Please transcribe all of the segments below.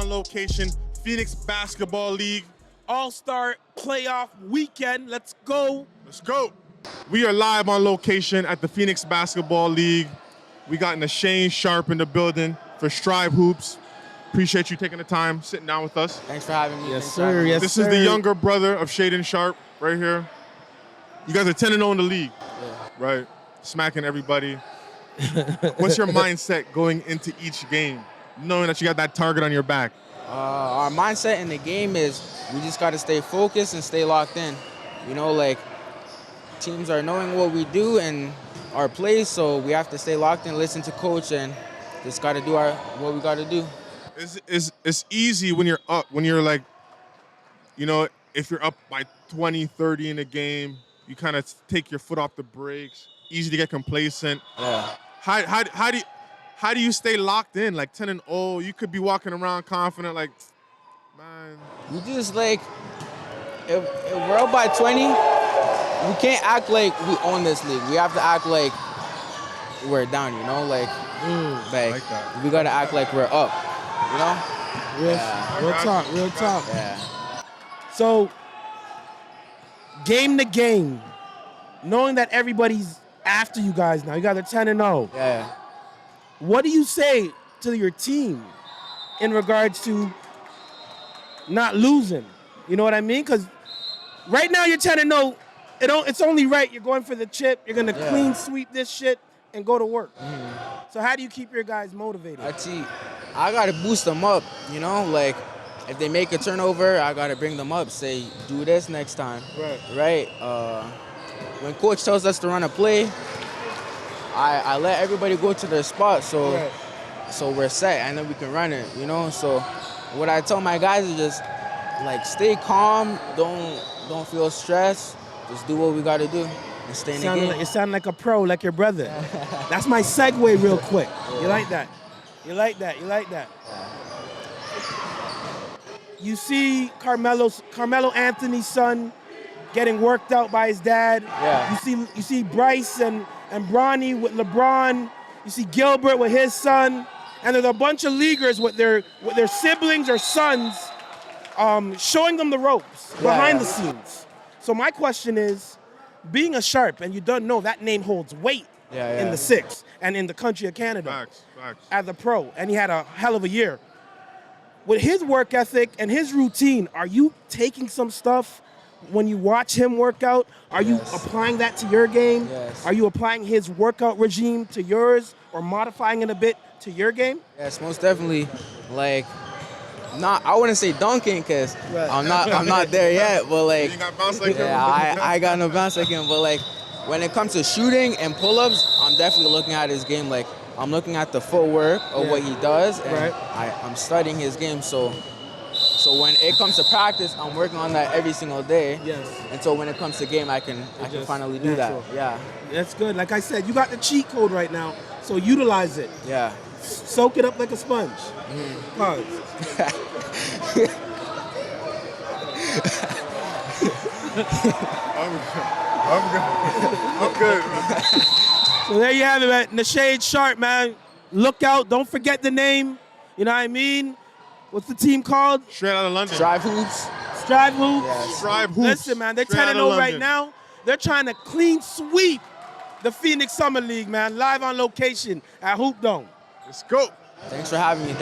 on location, Phoenix Basketball League. Allstar Playoff Weekend. Let's go. Let's go. We are live on location at the Phoenix Basketball League. We got DeSean Sharp in the building for Strive Hoops. Appreciate you taking the time, sitting down with us. Thanks for having me. Yes, sir. Yes, This sir. is the younger brother of Shaden Sharp right here. You guys are 10-0 in the league, right? Smacking everybody. What's your mindset going into each game, knowing that you got that target on your back? Our mindset in the game is we just got to stay focused and stay locked in. You know, like teams are knowing what we do and our plays, so we have to stay locked in, listen to coach, and just got to do what we got to do. It's easy when you're up, when you're like, you know, if you're up by 20, 30 in a game, you kind of take your foot off the brakes. Easy to get complacent. Yeah. How do you stay locked in? Like 10-0, you could be walking around confident, like, man. We just like if we're up by 20, we can't act like we own this league. We have to act like we're down. You know, like that. we gotta act like we're up. You know. Real talk. Yeah. So, game to game, knowing that everybody's after you guys now, you guys are 10-0. Yeah. What do you say to your team in regards to not losing? You know what I mean? Because right now you're 10-0. It's only right. You're going for the chip. You're gonna clean sweep this shit and go to work. So how do you keep your guys motivated? I gotta boost them up. You know, like if they make a turnover, I gotta bring them up. Say, do this next time. Right. When coach tells us to run a play, I let everybody go to their spot, so we're set, and then we can run it, you know? So what I tell my guys is just, like, stay calm, don't feel stressed, just do what we got to do and stay in the game. You sound like a pro, like your brother. That's my segue real quick. You like that? You like that? You see Carmelo Anthony's son getting worked out by his dad. Yeah. You see Bryce and Bronny with LeBron. You see Gilbert with his son, and there's a bunch of leaguers with their siblings or sons, showing them the ropes behind the scenes. So my question is, being a Sharp, and you don't know that name holds weight in the six and in the country of Canada. Facts. As a pro, and he had a hell of a year. With his work ethic and his routine, are you taking some stuff when you watch him work out? Are you applying that to your game? Yes. Are you applying his workout regime to yours or modifying it a bit to your game? Yes, most definitely. Like, I wouldn't say dunking because I'm not there yet, but like, You got bounce like him? I got no bounce like him, but like, when it comes to shooting and pull-ups, I'm definitely looking at his game. Like, I'm looking at the footwork of what he does, and I'm studying his game. So when it comes to practice, I'm working on that every single day. Yes. And so when it comes to game, I can finally do that. Yeah. That's good. Like I said, you got the cheat code right now, so utilize it. Yeah. Soak it up like a sponge. Pause. I'm good. So there you have it, man. DeSean Sharp, man. Look out. Don't forget the name. You know what I mean? What's the team called? Straight out of London. Strive Hoops. Strive Hoops. Yes. Strive Hoops. Listen, man, they're 10-0 right now. They're trying to clean sweep the Phoenix Summer League, man. Live on location at Hoop Dome. Let's go. Thanks for having me.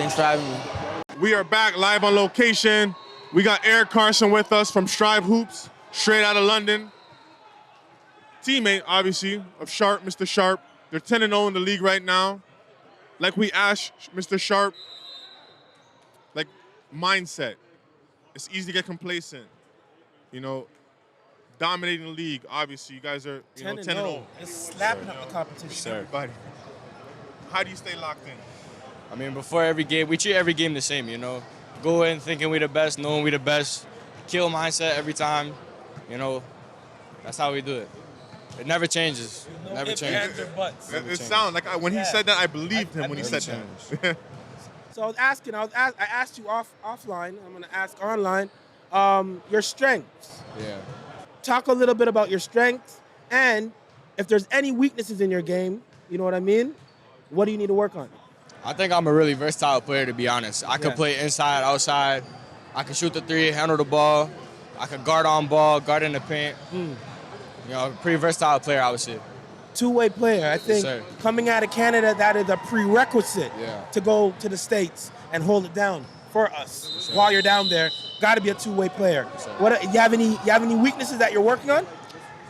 We are back live on location. We got Eric Carson with us from Strive Hoops, straight out of London. Teammate, obviously, of Sharp, Mr. Sharp. They're 10-0 in the league right now. Like we asked Mr. Sharp, like mindset. It's easy to get complacent. You know, dominating the league, obviously. You guys are 10-0. It's slapping up the competition. Everybody. How do you stay locked in? I mean, before every game, we treat every game the same, you know. Go in thinking we the best, knowing we the best. Kill mindset every time, you know. That's how we do it. It never changes. Never changes. It sounds like when he said that, I believed him when he said that. So I asked you offline. I'm gonna ask online. Your strengths. Yeah. Talk a little bit about your strengths, and if there's any weaknesses in your game, you know what I mean? What do you need to work on? I think I'm a really versatile player, to be honest. I can play inside, outside. I can shoot the three, handle the ball. I can guard on ball, guard in the paint. You know, pretty versatile player, I would say. Two-way player. I think sir. coming out of Canada, that is a prerequisite to go to the States and hold it down for us while you're down there. Got to be a two-way player. What you have any weaknesses that you're working on?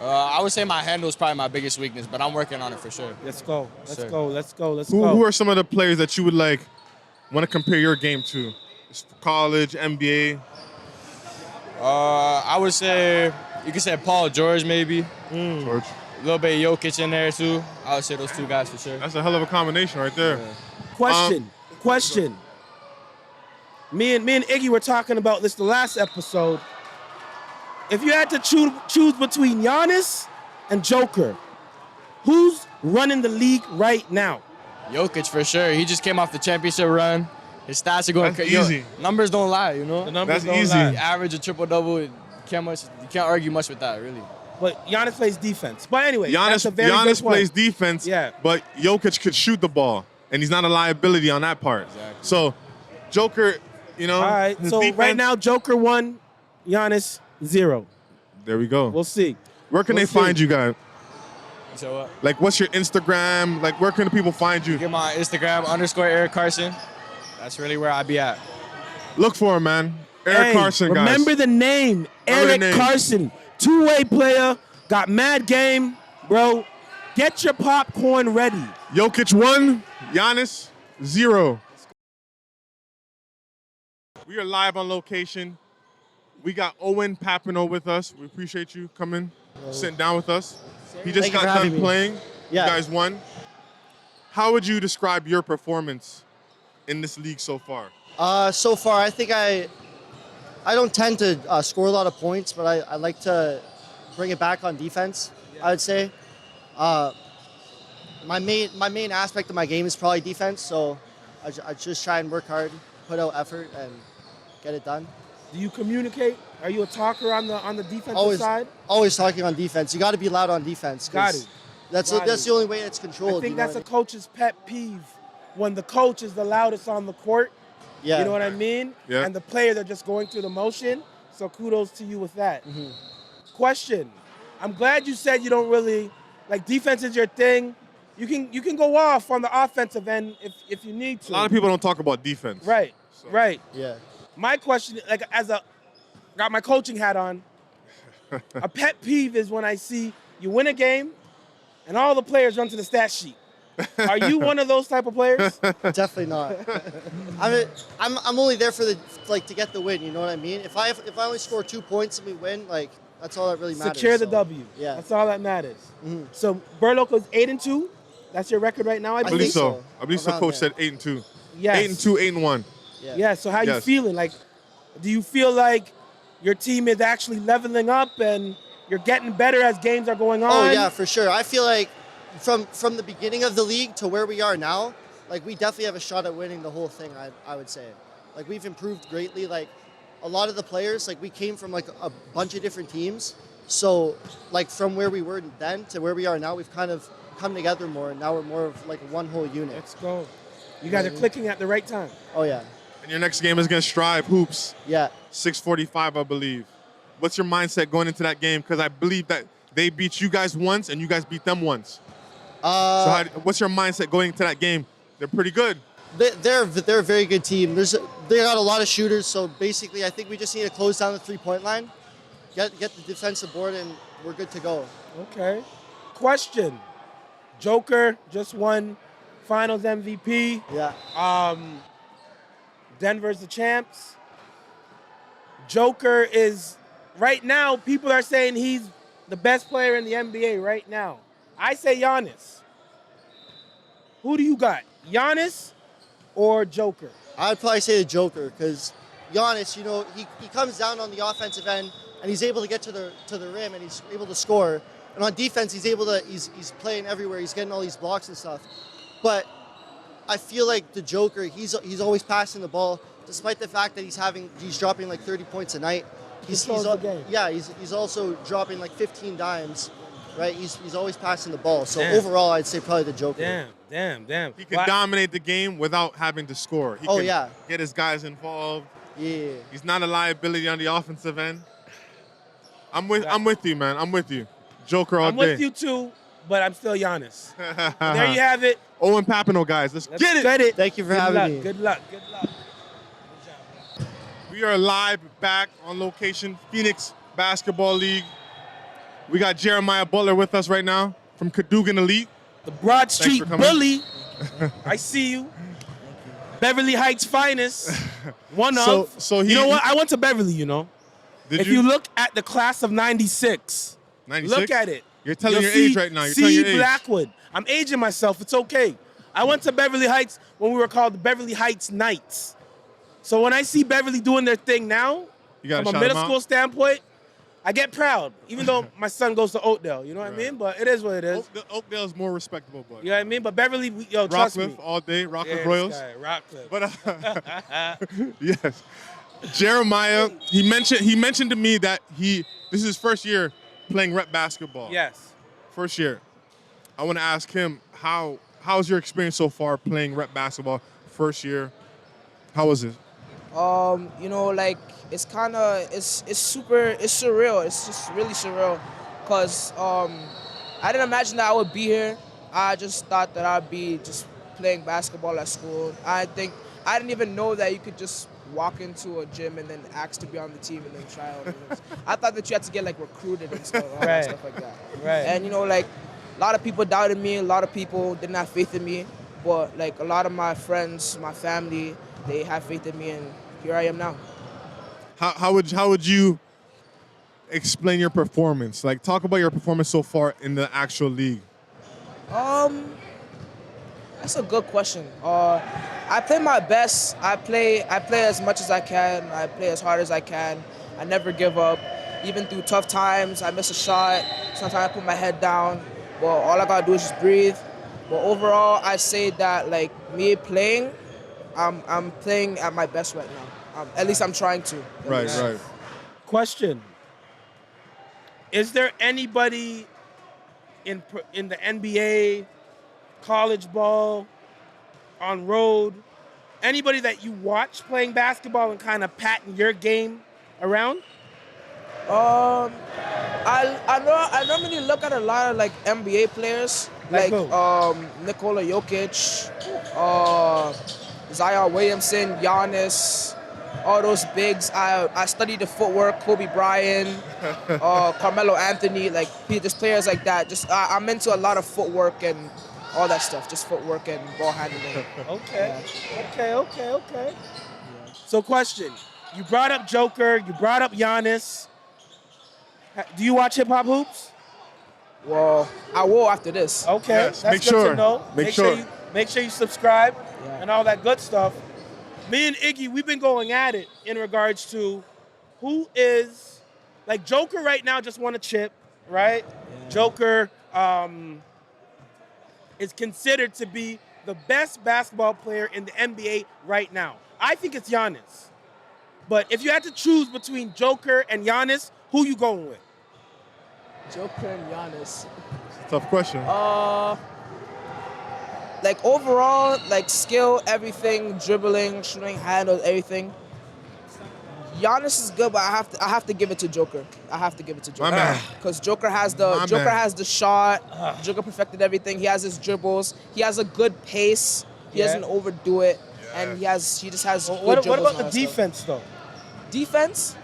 I would say my handle is probably my biggest weakness, but I'm working on it for sure. Let's go. Let's go. Let's Who go. are some of the players that you would want to compare your game to? College, NBA? I would say, you could say Paul George maybe. George. A little bit of Jokic in there too. I would say those two guys for sure. That's a hell of a combination right there. Question. Me and Iggy were talking about this the last episode. If you had to choose between Giannis and Joker, who's running the league right now? Jokic for sure. He just came off the championship run. His stats are going That's easy. Numbers don't lie, you know. The numbers That's don't easy. lie. Average a triple-double. You can't argue much with that, really. But Giannis plays defense. But anyway, that's a very good Giannis point. plays defense, but Jokic could shoot the ball, and he's not a liability on that part. Exactly. So, Joker, All right, his so defense, right now, Joker 1, Giannis 0. there we go. We'll see. Where can we'll they find you guys? So what? Like, what's your Instagram? Like, where can the people find you? Get my Instagram _Eric Carson. That's really where I be at. Look for him, man. Eric Carson, guys. Remember the name, Remember Eric the name. Carson. Two-way player, got mad game, bro. Get your popcorn ready. Jokic 1, Giannis 0. We are live on location. We got Owen Papineau with us. We appreciate you coming, sitting down with us. He just Thank you got for done having me. playing. Yeah. You guys won. How would you describe your performance in this league so far? So far, I think I don't tend to score a lot of points, but I like to bring it back on defense. I would say my main aspect of my game is probably defense. So I just try and work hard, put out effort, and get it done. Do you communicate? Are you a talker on the defensive side? Always talking on defense. You got to be loud on defense. Got it. That's the only way it's controlled. I think you know that's a what coach's pet peeve when the coach is the loudest on the court. Yeah. You know what I mean? Yeah. And the players are just going through the motion. So kudos to you with that. Question. I'm glad you said you don't really, like, defense is your thing. You can go off on the offensive end if you need to. A lot of people don't talk about defense. Right, right. Yeah. My question, like, got my coaching hat on, a pet peeve is when I see you win a game and all the players run to the stat sheet. Are you one of those type of players? Definitely not. I'm only there for to get the win. You know what I mean? If I only score 2 points and we win, like, that's all that really matters. Secure the W. Yeah. That's all that matters. So Burloco's 8-2. That's your record right now, I I believe. believe so. I believe so. Around Coach there. said 8-2. Yes. 8-2, 8-1. Yeah. Yeah. So how you Yes. feeling? Like, do you feel like your team is actually leveling up and you're getting better as games are going on? Oh yeah, for sure. I feel like from the beginning of the league to where we are now, like, we definitely have a shot at winning the whole thing. I would say, like, we've improved greatly. Like, a lot of the players, like, we came from like a bunch of different teams. So, like, from where we were then to where we are now, we've kind of come together more, and now we're more of like one whole unit. Let's go. You guys are clicking at the right time. Oh yeah. And your next game is against Strive Hoops. Yeah. 6:45, I believe. What's your mindset going into that game? Because I believe that they beat you guys once and you guys beat them once. So what's your mindset going into that game? They're pretty good. They're a very good team. They got a lot of shooters, so basically I think we just need to close down the 3-point line, get the defensive board, and we're good to go. Okay. Question. Joker just won Finals MVP. Yeah. Denver's the champs. Joker is, right now, people are saying he's the best player in the NBA right now. I say Giannis. Who do you got? Giannis or Joker? I'd probably say the Joker, because Giannis, you know, he comes down on the offensive end and he's able to get to the rim and he's able to score. And on defense, he's playing everywhere. He's getting all these blocks and stuff. But I feel like the Joker, he's always passing the ball, despite the fact that he's dropping like 30 points a night. Controls the game. Yeah, he's also dropping like 15 dimes. right? He's always passing the ball. So Damn. overall, I'd say probably the Joker. Damn. He can dominate the game without having to score. He can get his guys involved. Yeah. He's not a liability on the offensive end. I'm with you, man. I'm with you. Joker all day. I'm with you too, but I'm still Giannis. There you have it. Owen Papineau, guys. Let's get it. Thank you for having me. Good luck. We are live back on location, Phoenix Basketball League. We got Jeremiah Butler with us right now from Cadogan Elite. The Broad Street for coming. Bully. I see you. Beverly Heights finest. So you know what? I went to Beverly, you know. If you look at the class of 96, 96? look at it. You're telling You'll your age right now. You're telling your age. Blackwood. I'm aging myself. It's okay. I went to Beverly Heights when we were called the Beverly Heights Knights. So when I see Beverly doing their thing now, from a middle school standpoint, I get proud. Even though my son goes to Oakdale, you know what I mean? But it is what it is. Oakdale is more respectable, but you know what I mean? But Beverly, trust me. Rockcliffe all day, Rockcliffe Royals. Rockcliffe. But yes, Jeremiah. He mentioned to me that this is his first year playing rep basketball. Yes. First year. I want to ask him how's your experience so far playing rep basketball? First year. How was it? It's surreal. It's just really surreal because I didn't imagine that I would be here. I just thought that I'd be just playing basketball at school. I didn't even know that you could just walk into a gym and then ask to be on the team and then try out. I thought that you had to get recruited and stuff, stuff like that. Right. And a lot of people doubted me. A lot of people didn't have faith in me. But a lot of my friends, my family, they have faith in me, and here I am now. How would you explain your performance? Talk about your performance so far in the actual league. That's a good question. I play my best. I play as much as I can. I play as hard as I can. I never give up. Even through tough times, I miss a shot. Sometimes I put my head down. But all I gotta do is just breathe. But overall, I say that me playing, I'm playing at my best right now. At least I'm trying to. Right. Question: is there anybody in the NBA, college ball, on road, anybody that you watch playing basketball and kind of patting your game around? I normally look at a lot of NBA players, Nikola Jokic, Zion Williamson, Giannis, all those bigs. I study the footwork, Kobe Bryant, Carmelo Anthony, just players like that. I'm into a lot of footwork and all that stuff, just footwork and ball handling. Okay. Yeah. So question, you brought up Joker, you brought up Giannis. Do you watch hip hop hoops? Well, I will after this. Okay, yes, that's make good sure. to know. Make sure you subscribe and all that good stuff. Me and Iggy, we've been going at it in regards to who is Joker right now just won a chip, right? Yeah. Joker is considered to be the best basketball player in the NBA right now. I think it's Giannis. But if you had to choose between Joker and Giannis, who you going with? Joker and Giannis. Tough question. Overall, skill, everything, dribbling, shooting, handles, everything. Giannis is good, but I have to give it to Joker. My man. Because Joker has the shot. Joker perfected everything. He has his dribbles. He has a good pace. He doesn't overdo it, and he just has. What about the defense though? Defense,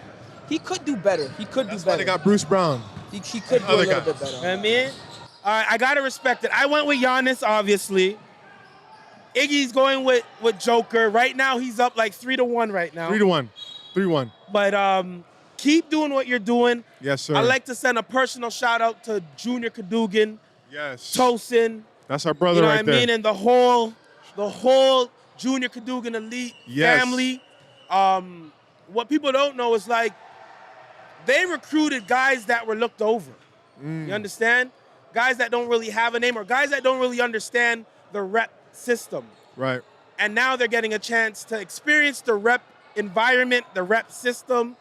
he could do better. That's why they got Bruce Brown. He could do a little bit better. You know what I mean? All right, I gotta respect it. I went with Giannis, obviously. Iggy's going with Joker. Right now, he's up 3-1 right now. 3-1. But keep doing what you're doing. Yes, sir. I'd like to send a personal shout out to Junior Cadogan. Yes. Tosin. That's our brother right there. You know what I mean? And the whole Junior Cadogan Elite family. What people don't know is they recruited guys that were looked over. You understand? Guys that don't really have a name or guys that don't really understand the rep system. Right. And now they're getting a chance to experience the rep environment, the rep system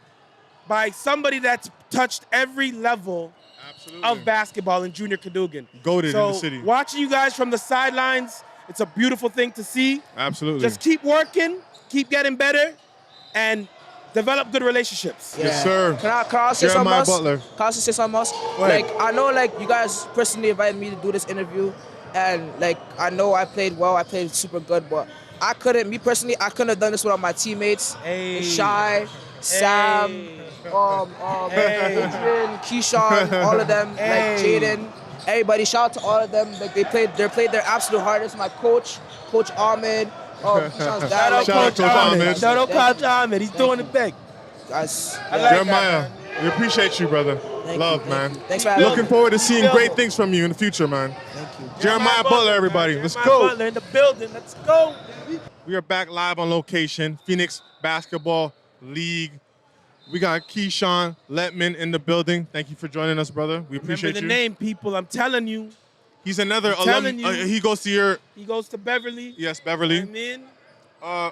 by somebody that's touched every level Absolutely. of basketball in Junior Cadogan. Goated so in the city. Watching you guys from the sidelines, it's a beautiful thing to see. Absolutely. Just keep working, keep getting better, and develop good relationships. Yeah. Yes, sir. Can I say something Jeremiah else? Butler. Can I also say something else? ahead. Like, I know, like, you guys personally invited me to do this interview, and, like, I know I played well, I played super good, but I couldn't have done this without my teammates. Hey. Shy, Sam, Adrian, Keyshawn, all of them, like Jaden, everybody. Shout out to all of them. Like, they played their absolute hardest. My coach, Coach Ahmed, Keyshawn's dad. Shout out Coach Ahmed. Shout out Coach Ahmed. He's doing it big. Guys, I like Jeremiah, we appreciate you, brother. Thank Love, you, man. thank you. Thanks for having Looking me. forward to seeing Building. great things from you in the future, man. Thank you. Jeremiah Butler, everybody. Let's Jeremiah go. Butler in the building. Let's go. We are back live on location, Phoenix Basketball League. We got Keyshawn Letman in the building. Thank you for joining us, brother. We appreciate Remember the you. name, people. I'm telling you. He's another I'm telling alum. you. He goes to your, He goes to Beverly. yes, Beverly. I'm in. I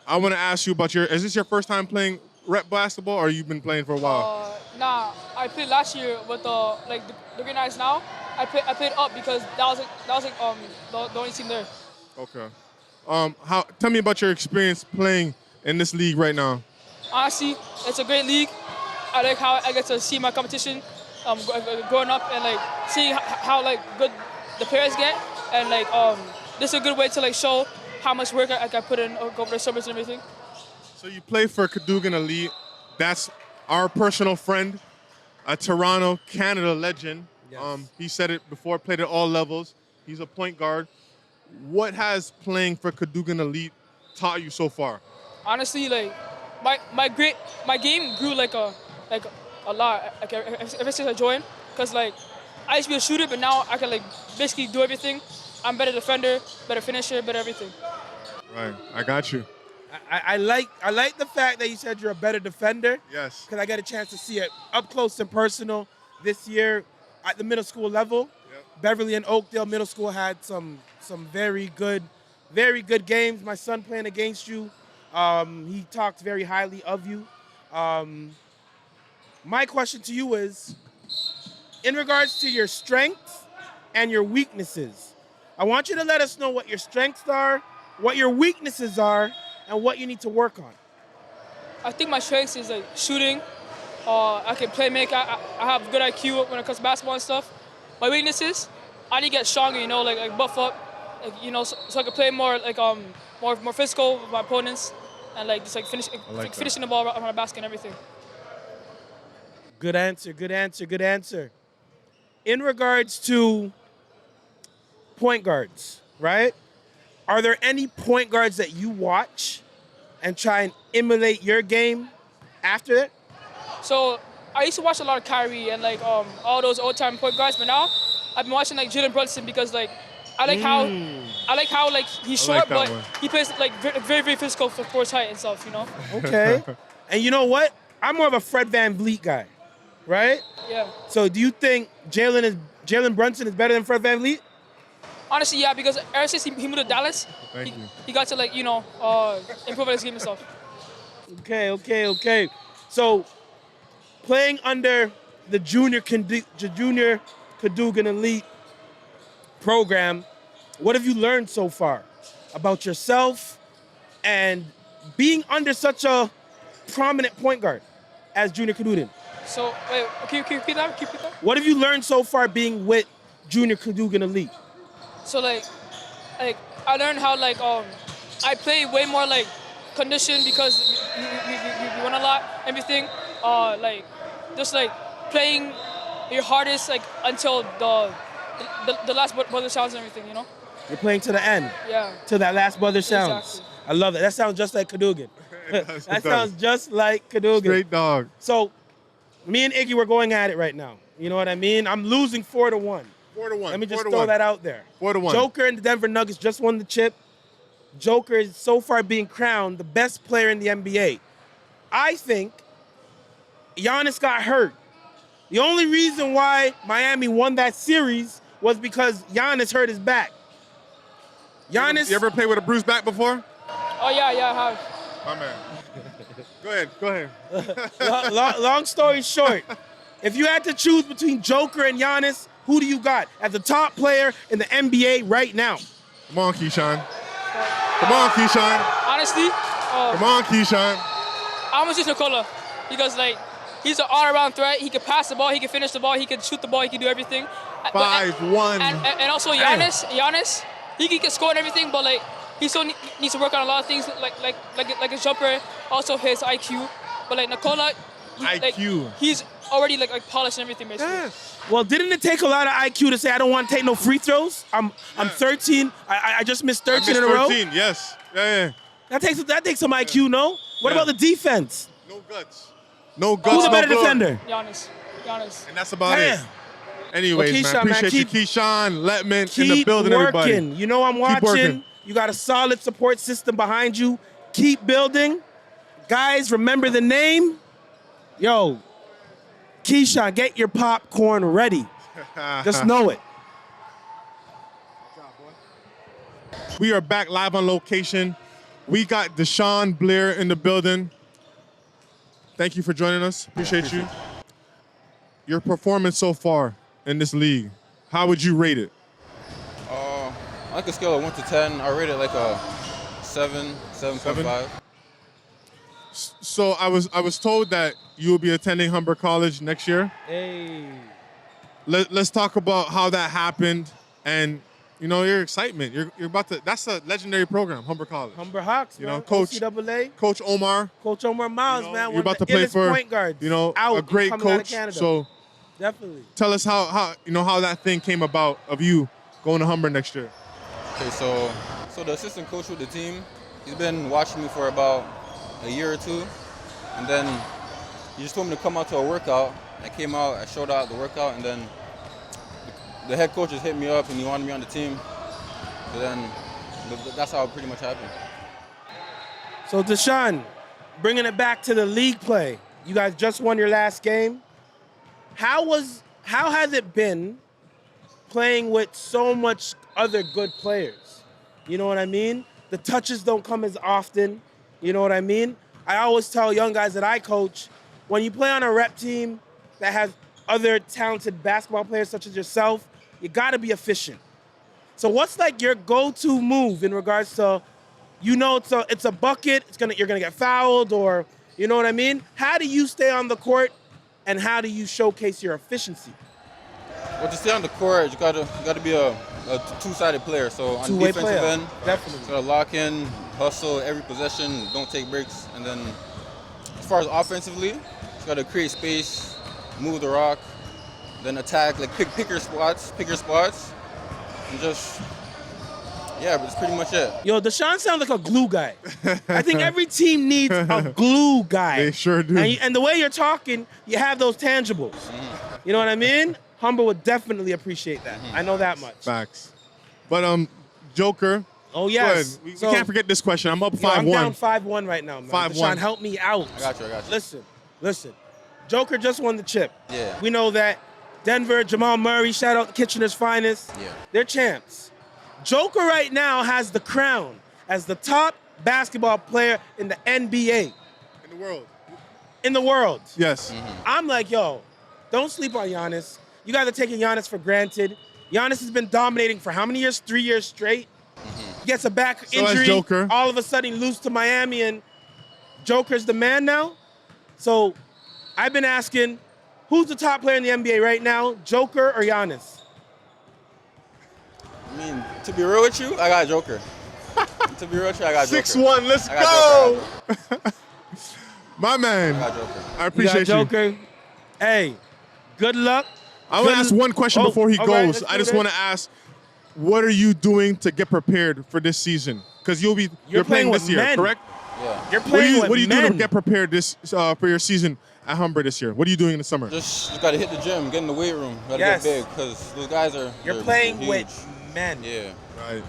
want to ask you about is this your first time playing rep basketball, or you've been playing for a while? Nah, I played last year with the Green Knights now. I played up because that was the only team there. Okay. Tell me about your experience playing in this league right now. Honestly, it's a great league. I like how I get to see my competition growing up and like seeing how like good the players get, and like this is a good way to like show how much work I put in over the summers and everything. So you play for Cadogan Elite. That's our personal friend, a Toronto, Canada legend. Yes. He said it before, played at all levels. He's a point guard. What has playing for Cadogan Elite taught you so far? Honestly, like my game grew like a lot like ever since I joined, cause like I used to be a shooter, but now I can like basically do everything. I'm better defender, better finisher, better everything. Right, I got you. I like the fact that you said you're a better defender. Yes. Because I got a chance to see it up close and personal this year at the middle school level. Yep. Beverly and Oakdale Middle School had some very good games. My son playing against you, he talked very highly of you. My question to you is, in regards to your strengths and your weaknesses, I want you to let us know what your strengths are, what your weaknesses are, and what you need to work on. I think my strengths is like shooting. I can play make. I have good IQ when it comes to basketball and stuff. My weaknesses, I need to get stronger. You know, like buff up, like, you know, so I can play more like more physical with my opponents, and like just like finishing the ball around the basket and everything. Good answer, good answer, good answer. In regards to point guards, right? Are there any point guards that you watch and try and emulate your game after it? So I used to watch a lot of Kyrie and like all those old-time point guards, but now I've been watching like Jalen Brunson because like I like how like he's short, like that but one. he plays like very very physical for his height and stuff, you know. Okay. And you know what? I'm more of a Fred VanVleet guy, right? Yeah. So do you think Jalen Brunson is better than Fred VanVleet? Honestly, yeah, because ever since he moved to Dallas, Thank you. he got to like, you know, improve his game and stuff. Okay. So playing under the Junior Cadogan Elite program, what have you learned so far about yourself and being under such a prominent point guard as Junior Cadogan? So, wait, can you repeat that? What have you learned so far being with Junior Cadogan Elite? So, like I learned how, like, I play way more, like, condition because we won a lot, everything. Like, just, like, playing your hardest, like, until the last buzzer sounds and everything, you know? You're playing to the end. Yeah. Till that last buzzer sounds. Exactly. I love it. That sounds just like Cadogan. does, That it does. sounds just like Cadogan. Straight dog. So, me and Iggy, we're going at it right now. You know what I mean? I'm losing 4-1. 4-1. Let me just throw that out there. 4-1. Joker and the Denver Nuggets just won the chip. Joker is so far being crowned the best player in the NBA. I think Giannis got hurt. The only reason why Miami won that series was because Giannis hurt his back. Giannis. You ever played with a bruised back before? Oh, yeah, I have. My man. Go ahead. Long story short, If you had to choose between Joker and Giannis, who do you got as the top player in the NBA right now? Come on, Keyshawn. Come on, Keyshawn. Honestly, Come on, Keyshawn. I'm gonna choose Nikola because like he's an all-around threat. He can pass the ball, he can finish the ball, he can shoot the ball, he can do everything. 5'1". And also Giannis, he can score and everything, but like he still needs to work on a lot of things like his jumper, also his IQ. But like Nikola, he's already like polished and everything basically. Yes. Well, didn't it take a lot of IQ to say I don't want to take no free throws? I'm 13. I just missed 13 in a row. 13, yes. Yeah. That takes some IQ, no? What about the defense? No guts. No guts. Who's a better no glory. defender? Giannis. And that's about it. Damn. Anyways, Well, Keyshawn, man, appreciate you, Keyshawn Letman in the building, working. everybody. You know I'm watching. working. You got a solid support system behind you. Keep building. Guys, remember the name. Yo, Keyshawn, get your popcorn ready. Just know it. We are back live on location. We got DeSean Blair in the building. Thank you for joining us. Appreciate you. Your performance so far in this league, how would you rate it? On like a scale of 1 to 10, I rate it like a 7.5. So I was told that you will be attending Humber College next year. Hey. Let's talk about how that happened and your excitement. You're about to. That's a legendary program, Humber College. Humber Hawks, man. Coach OCAA. Coach Omar. Coach Omar Miles, man. You're about to one of the play illest for point guards a great coming out of coach. Canada. So definitely. tell us how that thing came about of you going to Humber next year. Okay, so the assistant coach with the team, he's been watching me for about a year or two, and then he just told me to come out to a workout. I came out, I showed out the workout, and then the head coach just hit me up and he wanted me on the team. So then that's how it pretty much happened. So DeSean, bringing it back to the league play. You guys just won your last game. How has it been playing with so much other good players? You know what I mean? The touches don't come as often. You know what I mean? I always tell young guys that I coach, when you play on a rep team that has other talented basketball players such as yourself, you gotta be efficient. So what's like your go-to move in regards to, it's a bucket, you're gonna get fouled, or you know what I mean? How do you stay on the court and how do you showcase your efficiency? Well, to stay on the court, you gotta be a two-sided player. So on the Two-way defensive player. end, Definitely. you gotta lock in, hustle every possession, don't take breaks, and then as far as offensively, you gotta create space, move the rock, then attack, like pick your spots, and just, but it's pretty much it. Yo, DeSean sounds like a glue guy. I think every team needs a glue guy. They sure do. And the way you're talking, you have those tangibles. You know what I mean? Humber would definitely appreciate that. I know that much. Facts. But Joker. Oh, yes. We can't forget this question. I'm up 5-1. I'm down 5-1 right now, man. 5-1. DeSean, help me out. I got you. Listen. Joker just won the chip. Yeah. We know that. Denver, Jamal Murray, shout out Kitchener's finest. Yeah. They're champs. Joker right now has the crown as the top basketball player in the NBA. In the world. In the world. Yes. I'm like, yo, don't sleep on Giannis. You guys are taking Giannis for granted. Giannis has been dominating for how many years? 3 years straight. He gets a back So has injury. Joker. All of a sudden, he loses to Miami, and Joker's the man now. So I've been asking, who's the top player in the NBA right now, Joker or Giannis? I mean, to be real with you, I got Joker. To be real with you, I got Joker. 6-1. Let's I got go. My man. I got Joker. I appreciate you. Joker. Hey, good luck. I want to ask one question before he all right, goes. let's I do just this. want to ask, what are you doing to get prepared for this season? Because you're You're playing playing this with year, men. correct? Yeah. You're What playing are you doing to men. get prepared this for your season at Humber this year? What are you doing in the summer? Just gotta hit the gym, get in the weight room, gotta Yes. get big, because those guys are. You're they're playing huge. with men. Yeah,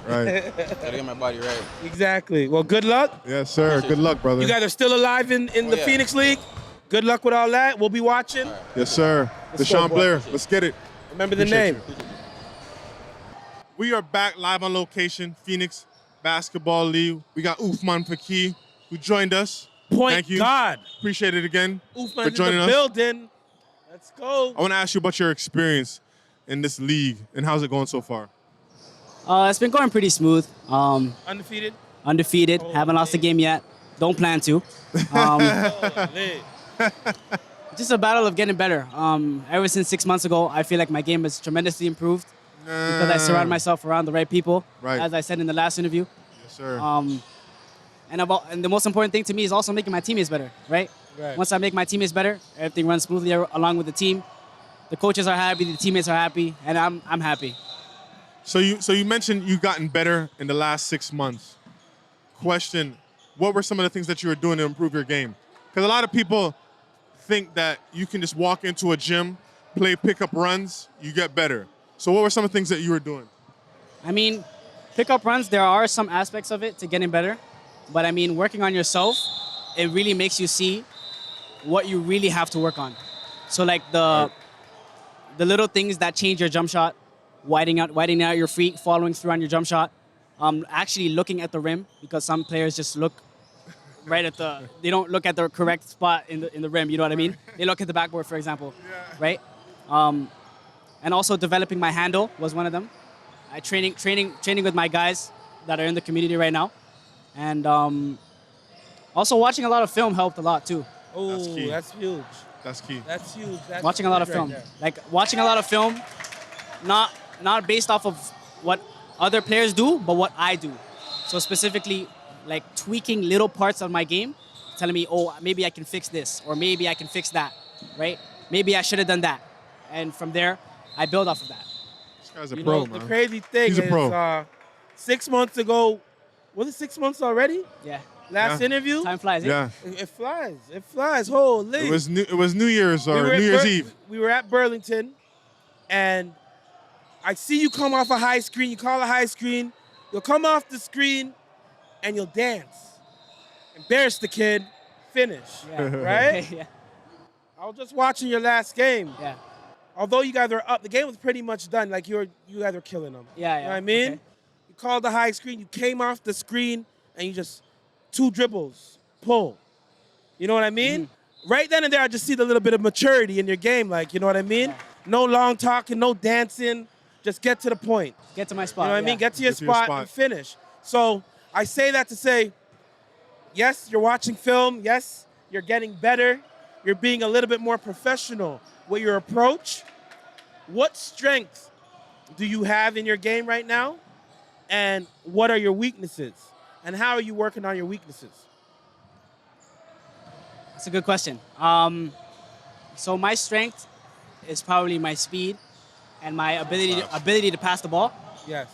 Right. gotta get my body right. Exactly. Well, good luck. Yes, sir. Good luck, brother. You guys are still alive in the yeah. Phoenix League. Good luck with all that. We'll be watching. Yes, sir. Let's go, DeSean boy. Blair. Let's get it. Remember the Appreciate name. you. We are back live on location, Phoenix Basketball League. We got Umar Forkey who joined us. Point Thank you. guard. Appreciate it again Ufman's for in joining the us. building. Let's go. I want to ask you about your experience in this league and how's it going so far? It's been going pretty smooth. Undefeated? Undefeated. Haven't lost a game yet. Don't plan to. Just a battle of getting better. Ever since 6 months ago, I feel like my game has tremendously improved because I surround myself around the right people, Right. as I said in the last interview. Yes, sir. And the most important thing to me is also making my teammates better, right? Once I make my teammates better, everything runs smoothly along with the team. The coaches are happy, the teammates are happy, and I'm happy. So you mentioned you've gotten better in the last 6 months. Question, what were some of the things that you were doing to improve your game? Because a lot of people think that you can just walk into a gym, play pickup runs, you get better. So what were some of the things that you were doing? I mean, pickup runs, there are some aspects of it to getting better. But I mean, working on yourself, it really makes you see what you really have to work on. So like the little things that change your jump shot, widening out your feet, following through on your jump shot, actually looking at the rim, because some players just look right at they don't look at the correct spot in the rim, you know what I mean? They look at the backboard, for example, right? And also developing my handle was one of them. Training with my guys that are in the community right now. And also watching a lot of film helped a lot too. Oh, That's key. that's huge. That's key. That's huge. That's Watching a lot of huge film. right there. Like watching a lot of film, not based off of what other players do, but what I do. So specifically, like tweaking little parts of my game, telling me, oh, maybe I can fix this, or maybe I can fix that, right? Maybe I should have done that. And from there, I build off of that. This guy's a You pro, know, man. the crazy thing He's a is, pro. 6 months ago, was it 6 months already? Yeah. Last Yeah. interview? Time flies. Eh? Yeah. It flies. It flies. Holy. It was New Year's or were at New Year's Eve. We were at Burlington, and I see you come off a high screen. You call a high screen. You'll come off the screen, and you'll dance. Embarrass the kid. Finish. Yeah. Right? yeah. I was just watching your last game. Yeah. Although you guys were up, the game was pretty much done. Like you guys were killing them. Yeah, You know yeah. what I mean? Okay. You called the high screen. You came off the screen, and you just 2 dribbles, pull. You know what I mean? Mm-hmm. Right then and there, I just see the little bit of maturity in your game. Like, you know what I mean? Yeah. No long talking, no dancing. Just get to the point. Get to my spot. You know what I mean? Get to your spot and finish. So I say that to say, yes, you're watching film. Yes, you're getting better. You're being a little bit more professional with your approach. What strengths do you have in your game right now? And what are your weaknesses? And how are you working on your weaknesses? That's a good question. So my strength is probably my speed and my ability to pass the ball. Yes.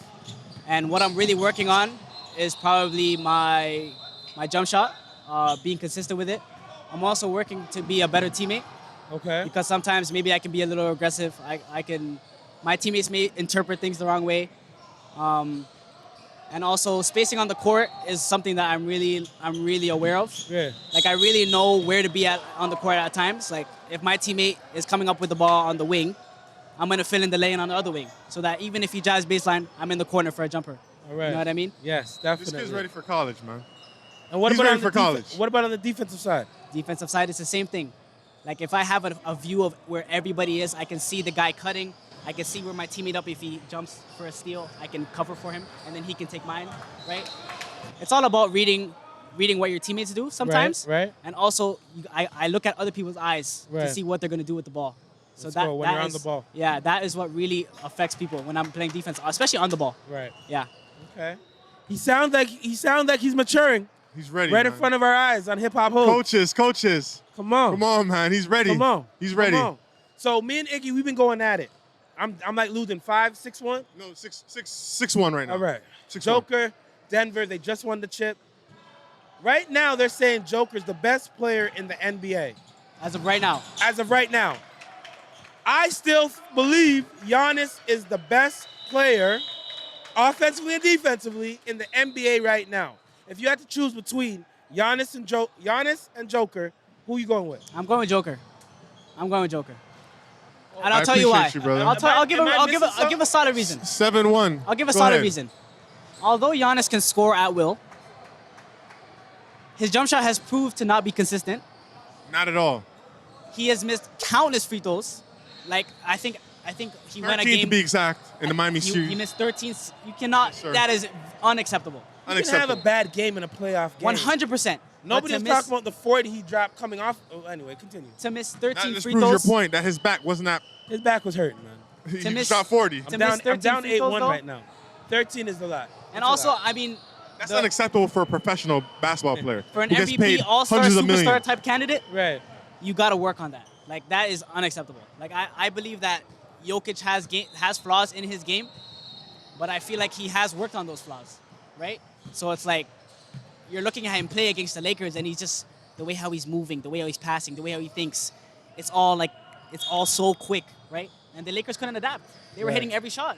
And what I'm really working on is probably my jump shot, being consistent with it. I'm also working to be a better teammate Okay. because sometimes maybe I can be a little aggressive. My teammates may interpret things the wrong way. And also spacing on the court is something that I'm really aware of. Yeah. Like I really know where to be on the court at times. Like if my teammate is coming up with the ball on the wing, I'm gonna fill in the lane on the other wing, so that even if he drives baseline, I'm in the corner for a jumper. All right. You know what I mean? Yes, This definitely. kid's ready for college, man. And what He's about ready on the for college. What about on the defensive side? Defensive side, it's the same thing. Like if I have a view of where everybody is, I can see the guy cutting. I can see where my teammate up. If he jumps for a steal, I can cover for him, and then he can take mine, right? It's all about reading what your teammates do sometimes. Right. And also, I look at other people's eyes Right. to see what they're going to do with the ball. So Let's that, go, when that you're on is- the ball. Yeah, that is what really affects people when I'm playing defense, especially on the ball. Right. Yeah. Okay. He sounds like he's maturing He's ready. right man. in front of our eyes on Hip Hop Hoop. Coaches. Come on. Come on, man. He's ready. Come on. He's ready. Come on. So me and Iggy, we've been going at it. I'm like losing 5-6-1. No, 6-1 right now. All right. 6-1. Joker, Denver, they just won the chip. Right now, they're saying Joker's the best player in the NBA. As of right now. As of right now. I still believe Giannis is the best player, offensively and defensively, in the NBA right now. If you had to choose between Giannis and Joker, who you going with? I'm going with Joker. And I I'll tell you why. appreciate you, brother. I'll give Am I missing I'll give a solid reason. 7-1. I'll give a Go solid ahead. reason. Although Giannis can score at will, his jump shot has proved to not be consistent. Not at all. he has missed countless free throws. Like I think he won a 13 game. to be exact in the Miami He series. missed 13. You cannot. Yes, sir. That is unacceptable. You can have a bad game in a playoff game. 100%. Nobody was talking about the 40 he dropped coming off. Oh, anyway, continue. To miss That 13 just free proves your throws. point that his back wasn't that. His back was hurting, man. He miss- shot 40. to I'm miss 13 down free throws, 8-1 though? right now. 13 is a lot. And That's a also, lot. I mean, That's unacceptable for a professional basketball player. for an who gets paid MVP, All-Star, hundreds of Superstar millions. type candidate, Right. you got to work on that. Like, that is unacceptable. Like, I believe that Jokic has flaws in his game, but I feel like he has worked on those flaws, right? So it's like you're looking at him play against the Lakers, and he's just the way how he's moving, the way how he's passing, the way how he thinks. It's all so quick, right? And the Lakers couldn't adapt. They were Right. hitting every shot,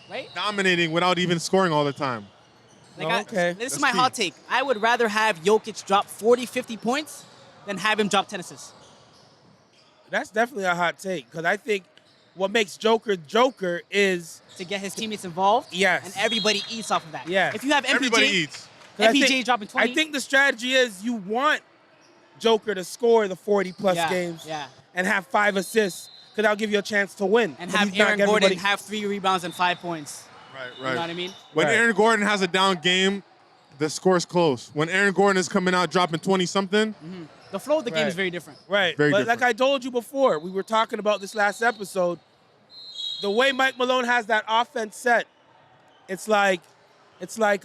right? Dominating without even scoring all the time. Like okay. This is That's my key. hot take. I would rather have Jokic drop 40, 50 points than have him drop 10 assists. That's definitely a hot take because I think what makes Joker is To get his teammates involved, Yes. and everybody eats off of that. Yes. If you have Everybody MPJ, eats. 'cause I MPJ think- dropping 20. I think the strategy is you want Joker to score the 40-plus yeah, games yeah. and have 5 assists because that'll give you a chance to win. And But have he's not Aaron getting Gordon everybody- have 3 rebounds and 5 points. Right, You know what I mean? When Right. Aaron Gordon has a down game, the score's close. When Aaron Gordon is coming out dropping 20-something, The flow of the game Right. is very different. Right. Very but different. like I told you before, we were talking about this last episode. The way Mike Malone has that offense set, it's like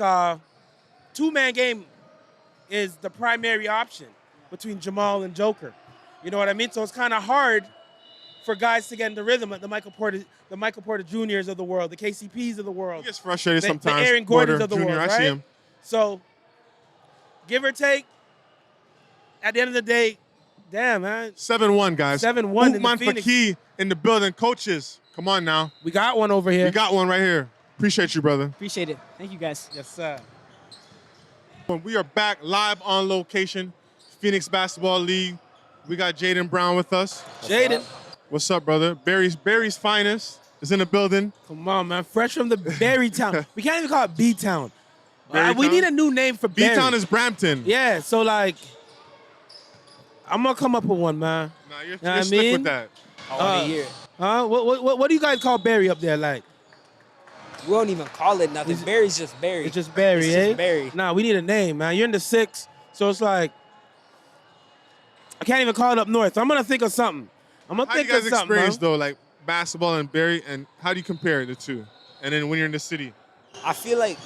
a 2-man game is the primary option between Jamal and Joker. You know what I mean? So it's kind of hard for guys to get in the rhythm, like the Michael Porter Juniors of the world, the KCPs of the he world, gets frustrated the sometimes. Aaron Gordons Porter of the Jr., world, I right? see him. So give or take, at the end of the day, damn, man, 7-1, guys. 7-1 in the Umar Phoenix. Forkey in the building. Coaches, come on now. we got one over here. We got one right here. Appreciate you, brother. Appreciate it. Thank you, guys. Yes, sir. We are back live on location, Phoenix Basketball League. We got Jaden Brown with us. Jaden, What's up, brother? Barry's finest is in the building. come on, man. Fresh from the Berry Town. We can't even call it B-Town. Berry We Town? need a new name for Berry. B-Town is Brampton. Yeah, so like, I'm gonna come up with one, man. Nah, you're Know what I slick mean? with that. I want to hear it. Huh? What do you guys call Berry up there? Like, We don't even call it nothing. Berry's just Berry. it's just Berry, It's eh? just Berry. Nah, we need a name, man. You're in the 6, so it's like, I can't even call it up north. I'm gonna think of something. I'm gonna How do you think guys of something, experience, man. though, like basketball and Barry, and how do you compare the two? And then when you're in the city? I feel like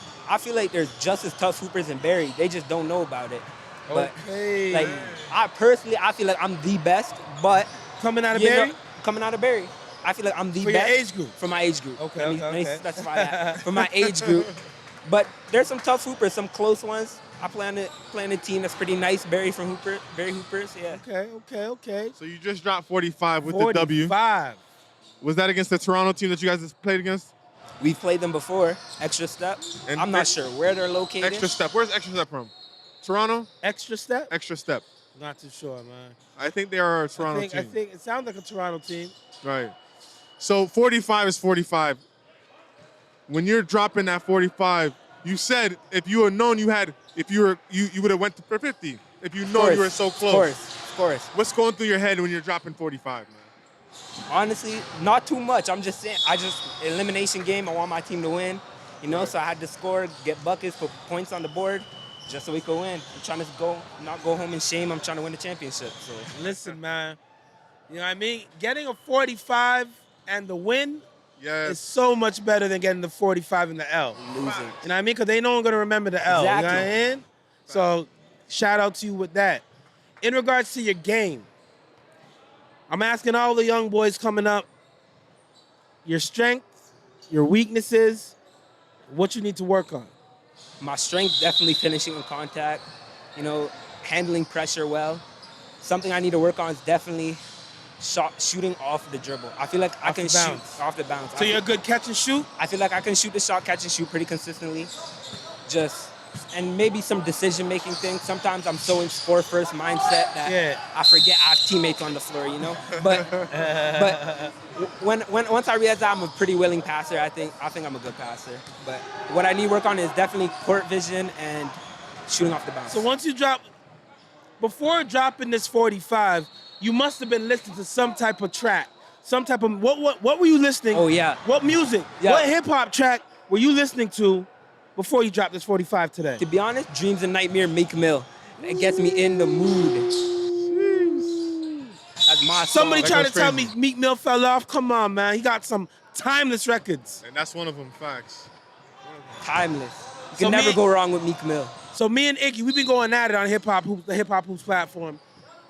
there's just as tough hoopers in Barry. They just don't know about it. But Okay. like I feel like I'm the best, but Coming out of you know, Berry? coming out of Barry, I feel like I'm the For your best age group? For my age group. Okay, Let me okay. specify that. For my age group. But there's some tough hoopers, some close ones. I play on a team that's pretty nice. Barry Hoopers, yeah. Okay. So you just dropped 45 with the W. 45. Was that against the Toronto team that you guys just played against? We've played them before. Extra Step. And I'm not sure where they're located. Extra Step. Where's Extra Step from? Toronto? Extra step? Extra Step. Not too sure, man. I think they are a Toronto I team. think it sounds like a Toronto team. Right. So 45 is 45. When you're dropping that 45, you said if you had known you would have went for 50. If you know you were so close. Of course. What's going through your head when you're dropping 45, man? Honestly, not too much. I'm just saying, elimination game, I want my team to win. You know, so I had to score, get buckets, put points on the board, just so we could win. I'm trying to not go home in shame. I'm trying to win the championship. So Listen, man. You know what I mean? Getting a 45 and the win Yes. is so much better than getting the 45 and the L. losing. You know what I mean? Because they no one going to remember the L. You know what I Exactly. mean? So shout out to you with that. In regards to your game, I'm asking all the young boys coming up, your strengths, your weaknesses, what you need to work on. My strength, definitely finishing in contact. You know, handling pressure well. Something I need to work on is definitely shooting off the dribble. I feel like I can the shoot bounce. off the bounce. So you're a good catch and shoot? I feel like I can shoot the shot, catch and shoot pretty consistently. And maybe some decision-making things. Sometimes I'm so in score-first mindset that I forget I have teammates on the floor, you know? But once I realize that I'm a pretty willing passer, I think I'm a good passer. But what I need to work on is definitely court vision and shooting off the bounce. So once you drop, before dropping this 45, you must have been listening to some type of track, some type of what were you listening? Oh, yeah. What music? Yeah. What hip hop track were you listening to before you dropped this 45 today? To be honest, Dreams and Nightmare, Meek Mill. It gets me in the mood. That's my song. Somebody That tried goes to tell crazy. me Meek Mill fell off. Come on, man. He got some timeless records. And that's one of them. Facts. Timeless. You So can never me- go wrong with Meek Mill. So me and Iggy, we've been going at it on the Hip Hop Hoops platform.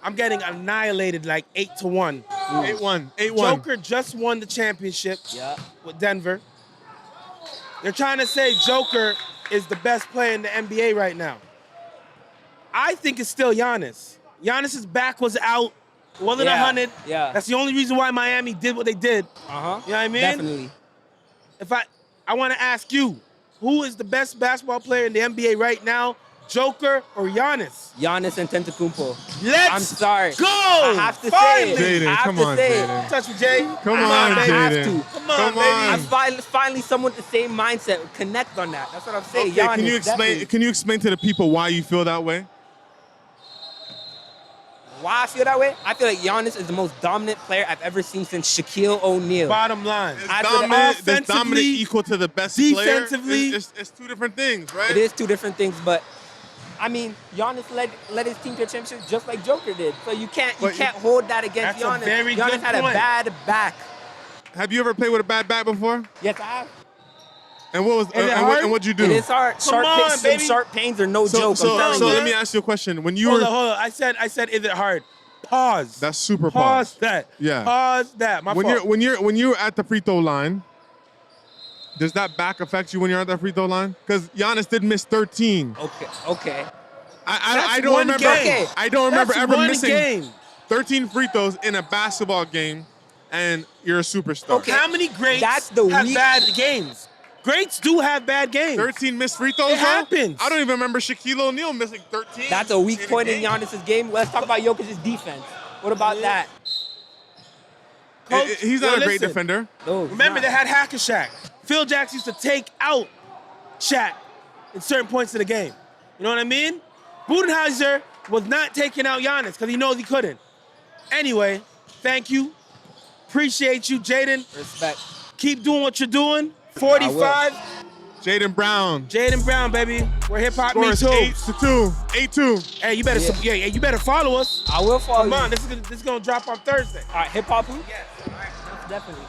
I'm getting annihilated like 8-1. 8-1. 8-1. Joker just won the championship Yeah. with Denver. They're trying to say Joker is the best player in the NBA right now. I think it's still Giannis. Giannis's back was out. It wasn't Yeah, 100. yeah. That's the only reason why Miami did what they did. Uh-huh. You know what I mean? Definitely. If I want to ask you, who is the best basketball player in the NBA right now, Joker or Giannis? Giannis Antetokounmpo. Let's I'm sorry. go! I have to Finally! say it. Jaden, I have come to on, say it. Jaden. Touch with Jay. Come on, I have Jaden. to. Come on, Come baby. on. I'm finally someone with the same mindset. Connect on that. That's what I'm saying. Okay, Giannis, can you explain? definitely. Can you explain to the people why you feel that way? Why I feel that way? I feel like Giannis is the most dominant player I've ever seen since Shaquille O'Neal. Bottom line. Is I feel dominant, does offensively, dominant equal to the best defensively- player? It's two different things, right? It is two different things, but I mean, Giannis led his team to a championship just like Joker did. So you can't But hold that against That's a Giannis. very Giannis good had a point. bad back. Have you ever played with a bad back before? Yes, I have. And what was Is it hard? and what'd you do? It is hard. Come on, baby. Sharp pains are no So, joke. I'm so, telling so you. let me ask you a question. When you Hold were, on. I said, is it hard? Pause. that's super Pause pause. that. Yeah. Pause that. My When fault. when you're at the free throw line, does that back affect you when you're at that free throw line? Because Giannis did miss 13. Okay. I That's don't one remember. game. I don't remember That's ever one missing game. 13 free throws in a basketball game, and you're a superstar. Okay. How many greats That's the have weak- bad games? Greats do have bad games. 13 missed free throws. It though? happens. I don't even remember Shaquille O'Neal missing 13. That's a weak point in game. Giannis' game. Let's talk about Jokic's defense. What about that? Coach, He's not well, a great listen. defender. No, Remember, it's they not. had Hacker Shaq. Phil Jackson used to take out Shaq in certain points of the game. You know what I mean? Budenholzer was not taking out Giannis because he knows he couldn't. Anyway, thank you. Appreciate you, Jaden. Respect. Keep doing what you're doing. 45. Jaden Brown. Jaden Brown, baby. We're hip hop me Scores too. 8-2. 8-2. Hey, you better you better follow us. I will follow Come you. on, this is gonna drop on Thursday. All right, hip hop. Yes. Definitely.